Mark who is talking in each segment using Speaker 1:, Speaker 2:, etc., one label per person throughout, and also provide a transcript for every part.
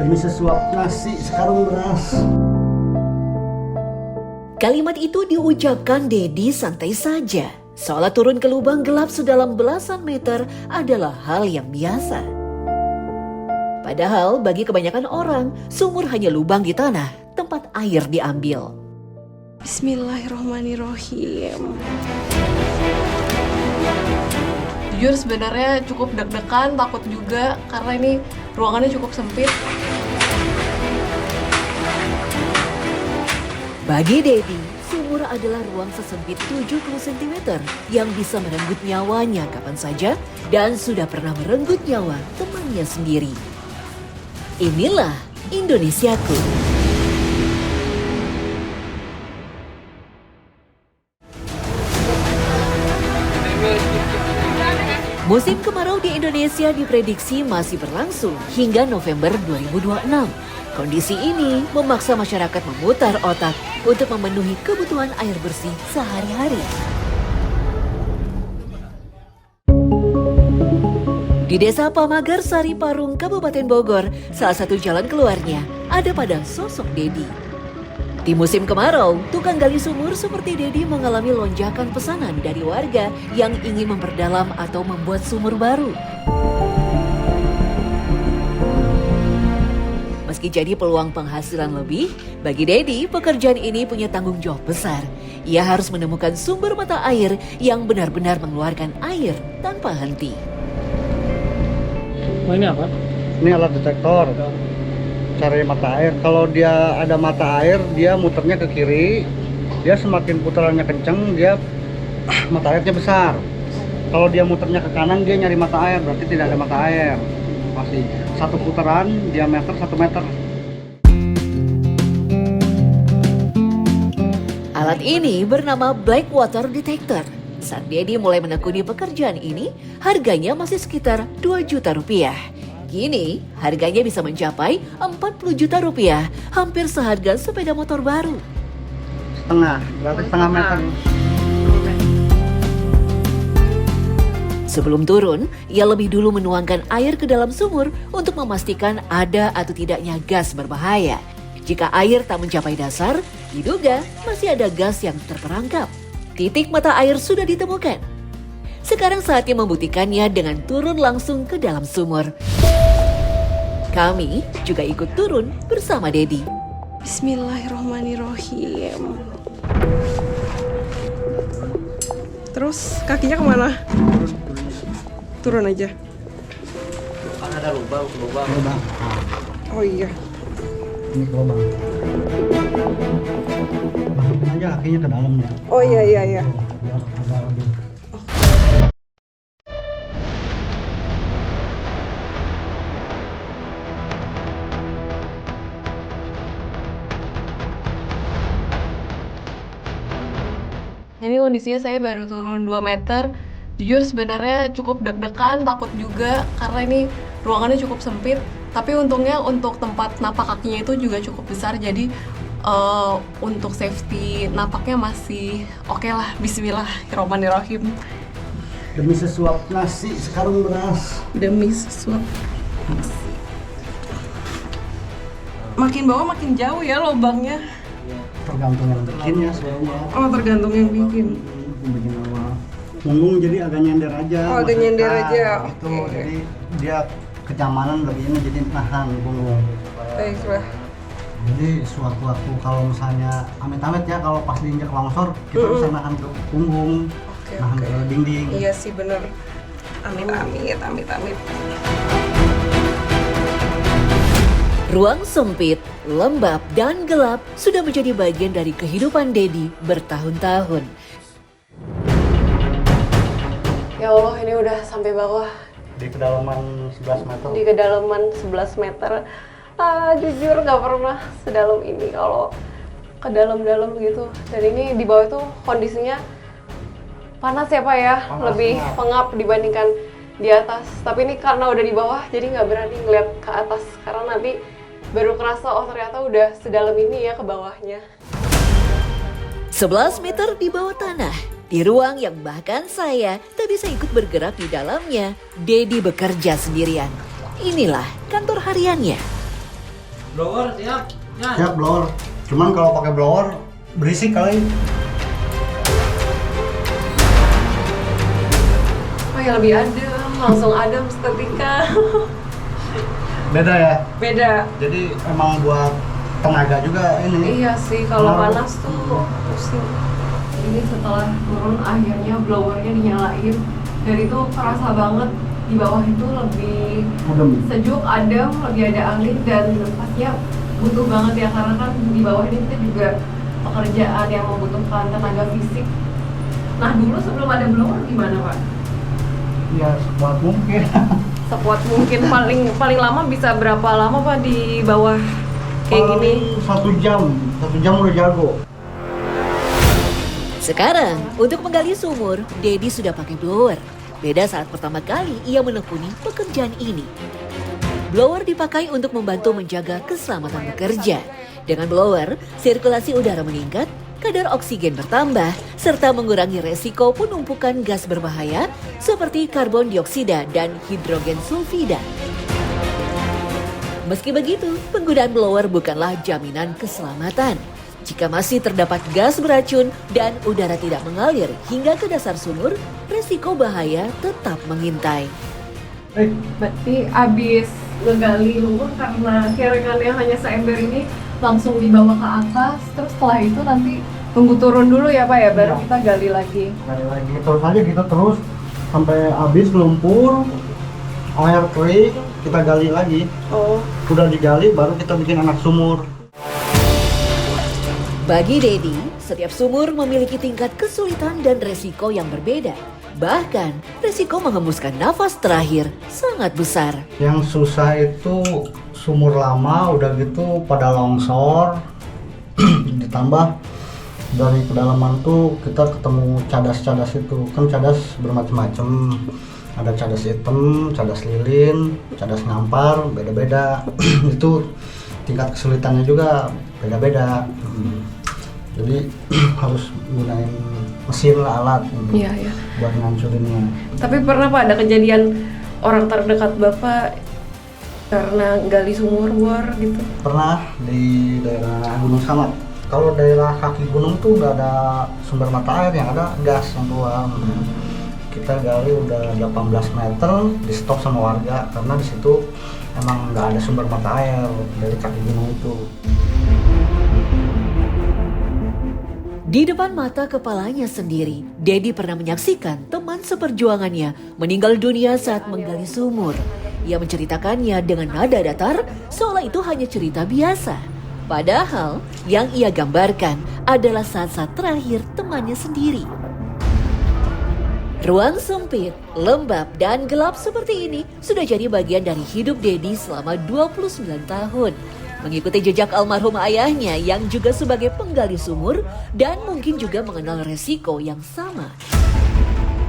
Speaker 1: Demi sesuap nasi sekarung beras.
Speaker 2: Kalimat itu diucapkan Dedi santai saja. Seolah turun ke lubang gelap sedalam belasan meter adalah hal yang biasa. Padahal bagi kebanyakan orang, sumur hanya lubang di tanah, tempat air diambil.
Speaker 3: Bismillahirrahmanirrahim. Jujur sebenarnya cukup deg-degan, takut juga karena ini ruangannya cukup sempit.
Speaker 2: Bagi Dedi, sumur adalah ruang sesempit 70 cm yang bisa merenggut nyawanya kapan saja dan sudah pernah merenggut nyawa temannya sendiri. Inilah Indonesiaku. Musim kemarau di Indonesia diprediksi masih berlangsung hingga November 2026. Kondisi ini memaksa masyarakat memutar otak untuk memenuhi kebutuhan air bersih sehari-hari. Di Desa Pamagar Sari Parung, Kabupaten Bogor, salah satu jalan keluarnya ada pada sosok Dedi. Di musim kemarau, tukang gali sumur seperti Dedi mengalami lonjakan pesanan dari warga yang ingin memperdalam atau membuat sumur baru. Meski jadi peluang penghasilan lebih, bagi Dedi pekerjaan ini punya tanggung jawab besar. Ia harus menemukan sumber mata air yang benar-benar mengeluarkan air tanpa henti.
Speaker 1: Oh, ini apa? Ini alat detektor. Cari mata air. Kalau dia ada mata air, dia muternya ke kiri. Dia semakin putarannya kenceng, dia mata airnya besar. Kalau dia muternya ke kanan, dia nyari mata air, berarti tidak ada mata air. Masih satu putaran diameter 1 meter.
Speaker 2: Alat ini bernama Black Water Detector. Saat Dedi mulai menekuni pekerjaan ini, harganya masih sekitar 2 juta rupiah. Kini, harganya bisa mencapai 40 juta rupiah, hampir seharga sepeda motor baru.
Speaker 1: Berarti setengah meter.
Speaker 2: Sebelum turun, ia lebih dulu menuangkan air ke dalam sumur untuk memastikan ada atau tidaknya gas berbahaya. Jika air tak mencapai dasar, diduga masih ada gas yang terperangkap. Titik mata air sudah ditemukan. Sekarang saatnya membuktikannya dengan turun langsung ke dalam sumur. Kami juga ikut turun bersama Dedi.
Speaker 3: Bismillahirrahmanirrahim. Terus kakinya kemana? Turun aja.
Speaker 1: Kan ada lubang.
Speaker 3: Oh iya.
Speaker 1: Ini lubang. Masukin aja kakinya ke dalamnya.
Speaker 3: Oh iya.
Speaker 1: Biar agak lebih.
Speaker 3: Ini kondisinya saya baru turun 2 meter. Jujur sebenarnya cukup deg-degan, takut juga karena ini ruangannya cukup sempit. Tapi untungnya untuk tempat napak kakinya itu juga cukup besar. Jadi untuk safety napaknya masih oke lah. Bismillahirrahmanirrahim.
Speaker 1: Demi sesuap nasi sekarung beras.
Speaker 3: Demi sesuap. Makin bawah makin jauh ya lubangnya.
Speaker 1: Tergantung yang bikin ya sebenarnya.
Speaker 3: Oh, tergantung yang bikin.
Speaker 1: Bikin awal. Punggung jadi agak nyender aja.
Speaker 3: Oh, agak nyender aja.
Speaker 1: Itu
Speaker 3: Oke.
Speaker 1: jadi dia kenyamanan lebih ini jadi nahan punggung.
Speaker 3: Baiklah.
Speaker 1: Jadi sewaktu-waktu kalau misalnya amit-amit ya kalau pas diinjak longsor kita bisa nahan ke punggung, nahan ke dinding.
Speaker 3: Iya sih bener. Amit.
Speaker 2: Ruang sempit, lembab, dan gelap sudah menjadi bagian dari kehidupan Dedi bertahun-tahun.
Speaker 3: Ya Allah, ini udah sampai bawah.
Speaker 1: Di kedalaman 11 meter.
Speaker 3: Di kedalaman 11 meter. Jujur gak pernah sedalam ini kalau ke dalam-dalam gitu. Dan ini di bawah itu kondisinya panas ya Pak ya? Lebih pengap dibandingkan di atas. Tapi ini karena udah di bawah jadi nggak berani ngeliat ke atas. Karena nanti baru kerasa, oh ternyata udah sedalam ini ya ke bawahnya.
Speaker 2: 11 meter di bawah tanah, di ruang yang bahkan saya tak bisa ikut bergerak di dalamnya, Dedi bekerja sendirian. Inilah kantor hariannya.
Speaker 4: Blower siap. Ya.
Speaker 1: Siap blower. Cuman kalau pakai blower berisik kali.
Speaker 3: Oh ya lebih adem, langsung adem seketika.
Speaker 1: Beda ya.
Speaker 3: Beda.
Speaker 1: Jadi emang buat tenaga juga ini.
Speaker 3: Iya sih, kalau
Speaker 1: Pengaruh.
Speaker 3: panas tuh pusing. Ini setelah turun akhirnya blowernya dinyalain dan itu kerasa banget di bawah itu lebih
Speaker 1: Adem.
Speaker 3: sejuk, adem, lebih ada angin dan pastinya butuh banget ya karena kan di bawah ini kita juga pekerjaan yang membutuhkan tenaga fisik. Nah dulu sebelum ada blower gimana Pak?
Speaker 1: Ya sekuat mungkin.
Speaker 3: Sekuat mungkin paling lama bisa berapa lama Pak di bawah kayak gini?
Speaker 1: Paling 1 jam udah jago.
Speaker 2: Sekarang, untuk menggali sumur, Dedi sudah pakai blower. Beda saat pertama kali ia menekuni pekerjaan ini. Blower dipakai untuk membantu menjaga keselamatan bekerja. Dengan blower, sirkulasi udara meningkat, kadar oksigen bertambah, serta mengurangi resiko penumpukan gas berbahaya seperti karbon dioksida dan hidrogen sulfida. Meski begitu, penggunaan blower bukanlah jaminan keselamatan. Jika masih terdapat gas beracun dan udara tidak mengalir hingga ke dasar sumur, resiko bahaya tetap mengintai.
Speaker 3: Berarti abis ngegali lumpur karena kerengannya hanya seember ini langsung dibawa ke atas, terus setelah itu nanti tunggu turun dulu ya Pak ya, baru
Speaker 1: Iya.
Speaker 3: kita gali lagi.
Speaker 1: Gali lagi terus aja gitu terus sampai habis lumpur, air kering, kita gali lagi.
Speaker 3: Oh,
Speaker 1: Udah digali baru kita bikin anak sumur.
Speaker 2: Bagi Dedi, setiap sumur memiliki tingkat kesulitan dan resiko yang berbeda. Bahkan, resiko menghembuskan nafas terakhir sangat besar.
Speaker 1: Yang susah itu sumur lama udah gitu pada longsor. Ditambah dari kedalaman tuh kita ketemu cadas-cadas itu. Kan cadas bermacam-macam. Ada cadas hitam, cadas lilin, cadas ngampar, beda-beda. Itu tingkat kesulitannya juga beda-beda. Jadi harus gunain mesin lah, alat
Speaker 3: iya ya.
Speaker 1: buat ngancurinnya.
Speaker 3: Tapi pernah Pak ada kejadian orang terdekat Bapak karena gali sumur bor gitu?
Speaker 1: Pernah di daerah Gunung Samat. Kalau daerah kaki gunung tuh nggak ada sumber mata air, yang ada gas yang keluar. Kita gali udah 18 meter, di stop sama warga karena di situ emang nggak ada sumber mata air dari kaki gunung itu.
Speaker 2: Di depan mata kepalanya sendiri, Dedi pernah menyaksikan teman seperjuangannya meninggal dunia saat menggali sumur. Ia menceritakannya dengan nada datar, seolah itu hanya cerita biasa. Padahal, yang ia gambarkan adalah saat-saat terakhir temannya sendiri. Ruang sempit, lembab, dan gelap seperti ini sudah jadi bagian dari hidup Dedi selama 29 tahun. Mengikuti jejak almarhum ayahnya yang juga sebagai penggali sumur dan mungkin juga mengenal resiko yang sama.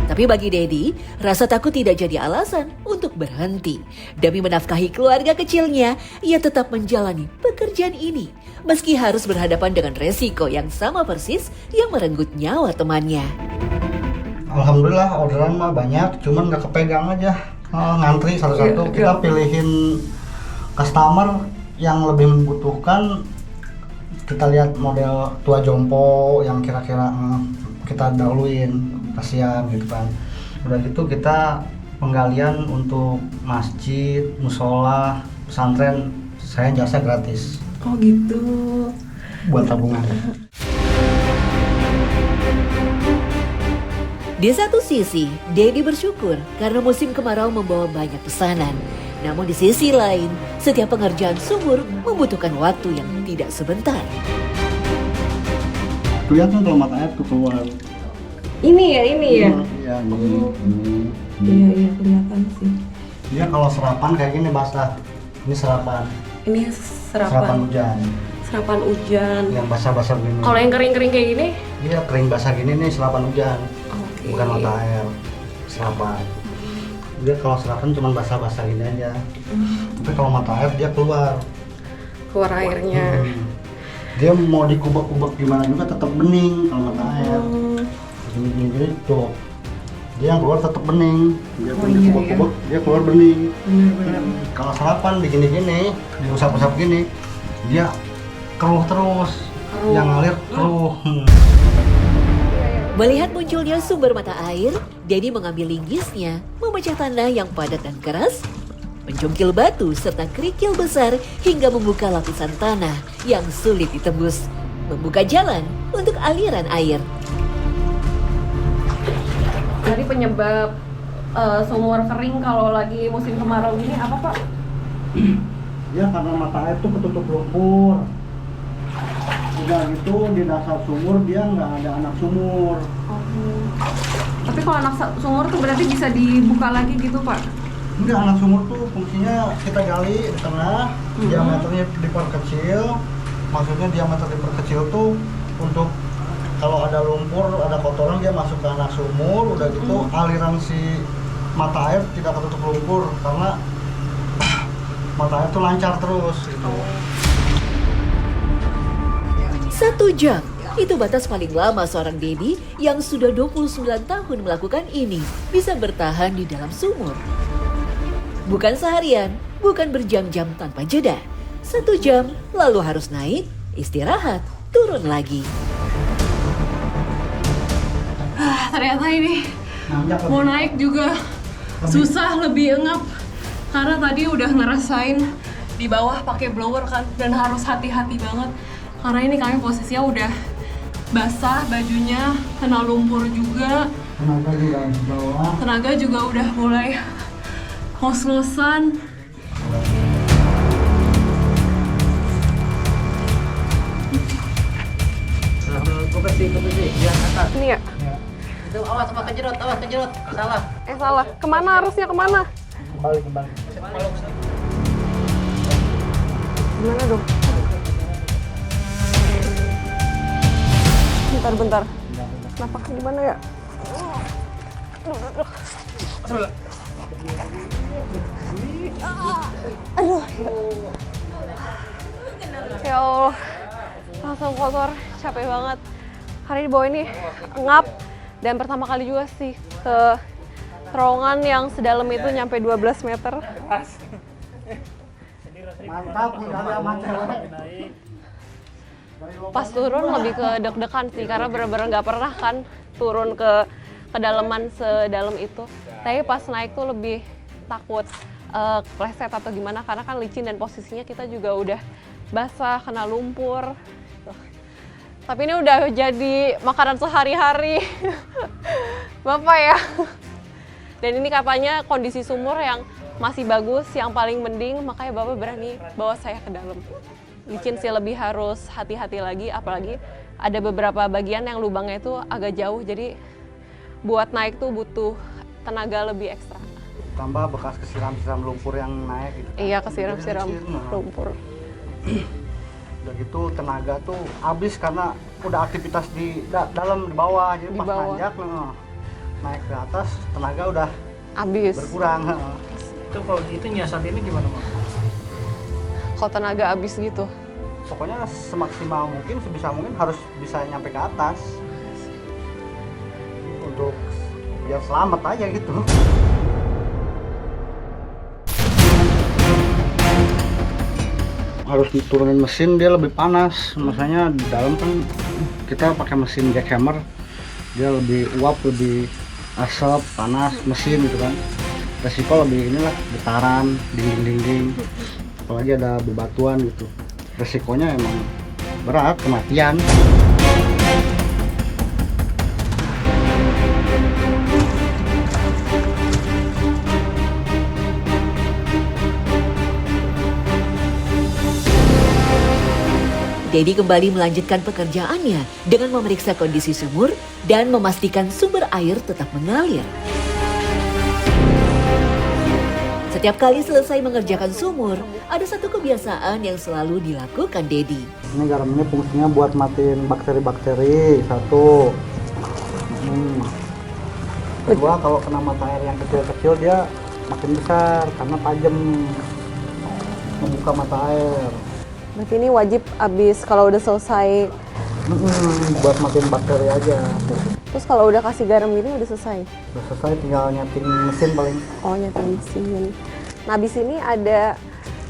Speaker 2: Tapi bagi Dedi, rasa takut tidak jadi alasan untuk berhenti. Demi menafkahi keluarga kecilnya, ia tetap menjalani pekerjaan ini. Meski harus berhadapan dengan resiko yang sama persis yang merenggut nyawa temannya.
Speaker 1: Alhamdulillah orderan mah banyak, cuman nggak kepegang aja. Ngantri satu-satu, kita pilihin customer yang lebih membutuhkan. Kita lihat model tua jompo yang kira-kira kita dahuluin, kasihan gitu kan. Udah gitu kita penggalian untuk masjid, musola, pesantren, saya jasa gratis
Speaker 3: Oh gitu.
Speaker 1: buat tabungan.
Speaker 2: Di satu sisi, Dedi bersyukur karena musim kemarau membawa banyak pesanan. Namun di sisi lain, setiap pengerjaan sumur membutuhkan waktu yang tidak sebentar.
Speaker 1: Kelihatan kalau mata air tuh keluar.
Speaker 3: Ini ya.
Speaker 1: Iya,
Speaker 3: Iya kelihatan sih.
Speaker 1: Dia kalau serapan kayak gini basah. Ini serapan.
Speaker 3: Ini
Speaker 1: Serapan
Speaker 3: serapan
Speaker 1: hujan.
Speaker 3: serapan hujan.
Speaker 1: Yang basah-basah gini.
Speaker 3: Kalau yang kering-kering kayak gini?
Speaker 1: Dia kering basah gini nih serapan hujan.
Speaker 3: Oke.
Speaker 1: Bukan mata air. Serapan. Dia kalau serapan cuma basah-basah gini aja. Tapi kalau mata air dia keluar.
Speaker 3: Keluar airnya.
Speaker 1: Dia mau dikubak-kubak gimana juga tetap bening kalau mata air. Gini-gini tuh. Dia yang keluar tetap bening. Dia pun
Speaker 3: iya,
Speaker 1: dikubak-kubak dia keluar bening.
Speaker 3: Benar-benar.
Speaker 1: Kalau sarapan begini-gini, diusap-usap gini, dia keruh terus, yang ngalir keruh.
Speaker 2: Melihat munculnya sumber mata air, Dedi mengambil linggisnya, memecah tanah yang padat dan keras, mencungkil batu serta kerikil besar hingga membuka lapisan tanah yang sulit ditembus, membuka jalan untuk aliran air.
Speaker 3: Jadi penyebab sumur kering kalau lagi musim kemarau gini apa Pak?
Speaker 1: Ya karena mata air tuh ketutup lumpur. Udah gitu di dasar sumur dia nggak ada anak sumur.
Speaker 3: Tapi kalau anak sumur tuh berarti bisa dibuka lagi gitu Pak?
Speaker 1: Enggak, anak sumur tuh fungsinya kita gali di tengah, diameternya diperkecil. Maksudnya diameter diperkecil tuh untuk kalau ada lumpur, ada kotoran dia masuk ke anak sumur. Udah gitu aliran si mata air tidak ketutup lumpur karena mata air tuh lancar terus gitu.
Speaker 2: 1 jam, itu batas paling lama seorang Dedi yang sudah 29 tahun melakukan ini bisa bertahan di dalam sumur. Bukan seharian, bukan berjam-jam tanpa jeda. 1 jam, lalu harus naik, istirahat, turun lagi.
Speaker 3: Ternyata ini mau naik juga susah, lebih engap. Karena tadi udah ngerasain di bawah pakai blower kan, dan harus hati-hati banget. Karena ini kami posisinya udah basah, bajunya kena lumpur juga.
Speaker 1: Tenaga juga di bawah.
Speaker 3: Tenaga juga udah mulai ngos-ngosan.
Speaker 4: Kopesi, yang atas.
Speaker 3: Ini ya?
Speaker 4: Itu awas kejerot, salah.
Speaker 3: Salah. Kemana harusnya kemana?
Speaker 1: Kembali.
Speaker 3: Gimana dong? Bentar. Kenapa gimana ya? Aduh. Ya Allah. Langsung kotor, capek banget. Hari di bawah ini ngap. Dan pertama kali juga sih ke terowongan yang sedalam itu nyampe 12 meter.
Speaker 1: Mantap, udah aman cewek.
Speaker 3: Pas turun lebih ke deg-degan sih karena bener-bener nggak pernah kan turun ke kedalaman sedalam itu. Tapi pas naik tuh lebih takut kepleset atau gimana karena kan licin dan posisinya kita juga udah basah, kena lumpur. Tapi ini udah jadi makanan sehari-hari Bapak ya. Dan ini katanya kondisi sumur yang masih bagus, yang paling mending, makanya Bapak berani bawa saya ke dalam. Licin sih lebih harus hati-hati lagi, apalagi ada beberapa bagian yang lubangnya itu agak jauh, jadi buat naik tuh butuh tenaga lebih ekstra.
Speaker 1: Tambah bekas kesiram-siram lumpur yang naik gitu.
Speaker 3: Iya, kesiram-siram lumpur.
Speaker 1: Udah gitu tenaga tuh habis karena udah aktivitas di dalam di bawah, jadi pas nanjak naik ke atas tenaga udah
Speaker 3: Habis.
Speaker 1: berkurang.
Speaker 4: Itu kalau gitu nyiasat ini gimana, Mas?
Speaker 3: Kalau tenaga habis gitu.
Speaker 1: Pokoknya semaksimal mungkin, sebisa mungkin harus bisa nyampe ke atas untuk biar selamat aja gitu. Harus diturunin mesin, dia lebih panas. Masanya di dalam kan kita pakai mesin jackhammer, dia lebih uap, lebih asap, panas mesin gitu kan. Resiko lebih inilah, getaran, dinding-dinding, apalagi ada bebatuan gitu. Resikonya emang berat, kematian.
Speaker 2: Dedi kembali melanjutkan pekerjaannya dengan memeriksa kondisi sumur dan memastikan sumber air tetap mengalir. Setiap kali selesai mengerjakan sumur, ada satu kebiasaan yang selalu dilakukan Dedi.
Speaker 1: Ini garam ini fungsinya buat matiin bakteri-bakteri, satu. Kedua, kalau kena mata air yang kecil-kecil dia makin besar karena tajam membuka mata air.
Speaker 3: Berarti ini wajib habis kalau udah selesai.
Speaker 1: Buat matiin bakteri aja.
Speaker 3: Terus kalau udah kasih garam gini udah selesai?
Speaker 1: Udah selesai, tinggal nyeting mesin paling.
Speaker 3: Oh, nyeting mesin. Nah, habis ini ada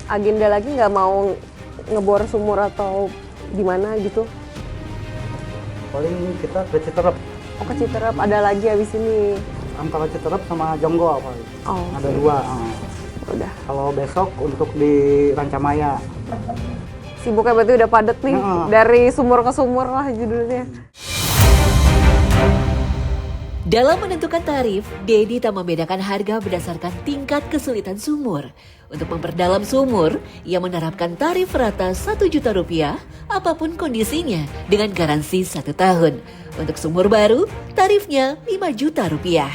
Speaker 3: agenda lagi nggak mau ngebor sumur atau gimana gitu?
Speaker 1: Paling kita ke Citerep,
Speaker 3: Oh ke Citerep, ada lagi habis ini.
Speaker 1: antara Citerep sama Jonggol paling.
Speaker 3: Oh,
Speaker 1: Ada dua.
Speaker 3: udah.
Speaker 1: Kalau besok untuk di Rancamaya.
Speaker 3: Sibuknya berarti udah padet nih,
Speaker 1: Heeh.
Speaker 3: dari sumur ke sumur lah judulnya.
Speaker 2: Dalam menentukan tarif, Dedi tak membedakan harga berdasarkan tingkat kesulitan sumur. Untuk memperdalam sumur, ia menerapkan tarif rata Rp1.000.000 apapun kondisinya dengan garansi 1 tahun. Untuk sumur baru, tarifnya Rp5.000.000.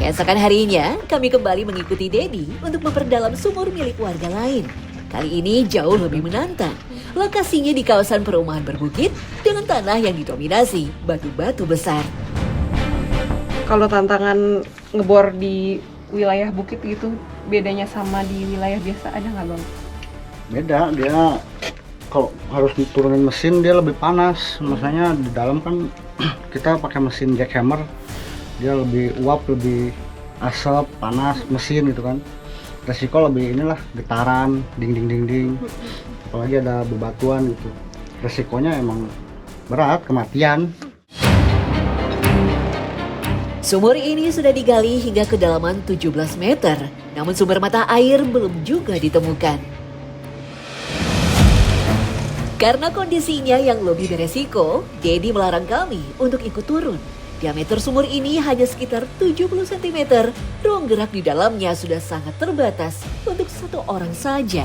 Speaker 2: Keesokan harinya, kami kembali mengikuti Dedi untuk memperdalam sumur milik warga lain. Kali ini jauh lebih menantang. Lokasinya di kawasan perumahan berbukit dengan tanah yang didominasi batu-batu besar.
Speaker 3: Kalau tantangan ngebor di wilayah bukit gitu, bedanya sama di wilayah biasa ada nggak Bang?
Speaker 1: Beda, dia kalau harus diturunin mesin dia lebih panas. Maksudnya di dalam kan kita pakai mesin jackhammer, dia lebih uap, lebih asap, panas, mesin gitu kan. Resiko lebih inilah, getaran, ding. Apalagi ada bebatuan gitu. Resikonya emang berat, kematian.
Speaker 2: Sumur ini sudah digali hingga kedalaman 17 meter, namun sumber mata air belum juga ditemukan. Karena kondisinya yang lebih beresiko, Dedi melarang kami untuk ikut turun. Diameter sumur ini hanya sekitar 70 cm, ruang gerak di dalamnya sudah sangat terbatas untuk 1 orang saja.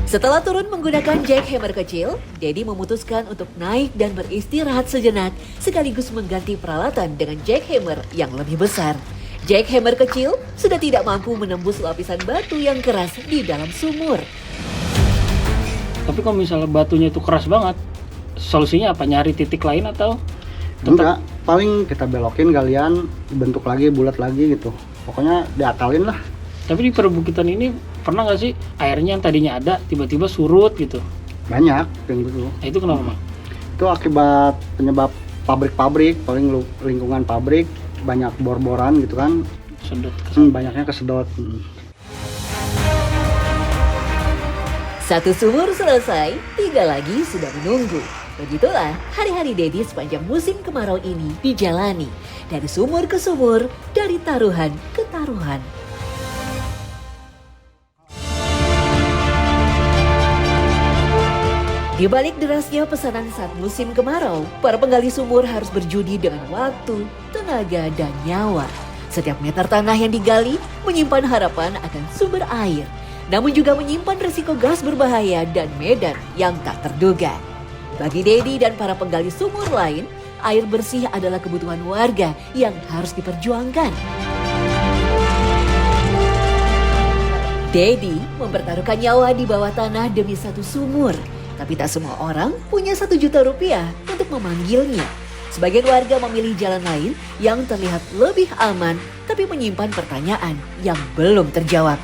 Speaker 2: Setelah turun menggunakan jackhammer kecil, Dedi memutuskan untuk naik dan beristirahat sejenak sekaligus mengganti peralatan dengan jackhammer yang lebih besar. Jackhammer kecil sudah tidak mampu menembus lapisan batu yang keras di dalam sumur.
Speaker 5: Tapi kalau misalnya batunya itu keras banget, solusinya apa? Nyari titik lain atau
Speaker 1: Enggak, paling kita belokin galian, bentuk lagi, bulat lagi gitu. Pokoknya diakalin lah.
Speaker 5: Tapi di perbukitan ini pernah nggak sih airnya yang tadinya ada tiba-tiba surut gitu?
Speaker 1: Banyak yang gitu.
Speaker 5: Nah, itu kenapa, Bang?
Speaker 1: Itu akibat penyebab pabrik-pabrik, paling lingkungan pabrik banyak bor-boran gitu kan.
Speaker 5: Sedot.
Speaker 1: Banyaknya kesedot.
Speaker 2: Satu sumur selesai, 3 lagi sudah menunggu. Begitulah hari-hari Dedi sepanjang musim kemarau ini dijalani. Dari sumur ke sumur, dari taruhan ke taruhan. Di balik derasnya pesanan saat musim kemarau, para penggali sumur harus berjudi dengan waktu, tenaga, dan nyawa. Setiap meter tanah yang digali menyimpan harapan akan sumber air, namun juga menyimpan risiko gas berbahaya dan medan yang tak terduga. Bagi Dedi dan para penggali sumur lain, air bersih adalah kebutuhan warga yang harus diperjuangkan. Dedi mempertaruhkan nyawa di bawah tanah demi satu sumur. Tapi tak semua orang punya Rp1.000.000 untuk memanggilnya. Sebagian warga memilih jalan lain yang terlihat lebih aman, tapi menyimpan pertanyaan yang belum terjawab.